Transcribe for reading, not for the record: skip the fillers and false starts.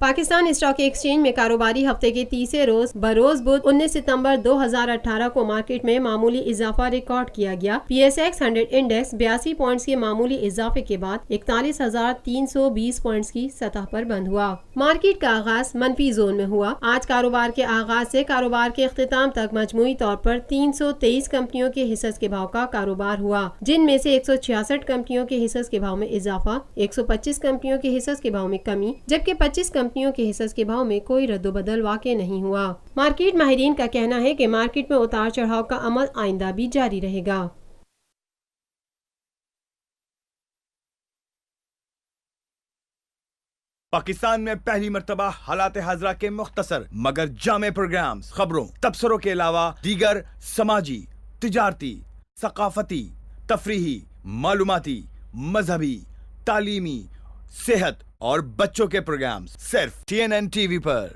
Pakistan stock exchange میں کاروباری ہفتے کے تیسرے روز بروز بدھ 19 ستمبر 2018 کو مارکیٹ میں معمولی اضافہ ریکارڈ کیا گیا۔ P S x 100 index 82 points کے معمولی اضافے کے بعد 41,320 پوائنٹس کی سطح پر بند ہوا۔ مارکیٹ کا آغاز منفی زون میں ہوا۔ آج کاروبار کے آغاز سے کاروبار کے اختتام تک مجموعی طور پر 323 کمپنیوں کے حصص کے بھاؤ کا کاروبار ہوا، جن میں سے 166 کمپنیوں کے حصص کے بھاؤ میں اضافہ، 125 کمپنیوں کے حصص کے بھاؤ میں کمی، جبکہ 25 کمپنیوں کے حصص کے بھاؤ میں کوئی رد و بدل واقع نہیں ہوا۔ مارکیٹ ماہرین کا کہنا ہے کہ مارکیٹ میں اتار چڑھاؤ کا عمل آئندہ بھی جاری رہے گا۔ پاکستان میں پہلی مرتبہ حالات حاضرہ کے مختصر مگر جامع پروگرامز، خبروں، تبصروں کے علاوہ دیگر سماجی، تجارتی، ثقافتی، تفریحی، معلوماتی، مذہبی، تعلیمی، صحت اور بچوں کے پروگرامز صرف TNN TV پر۔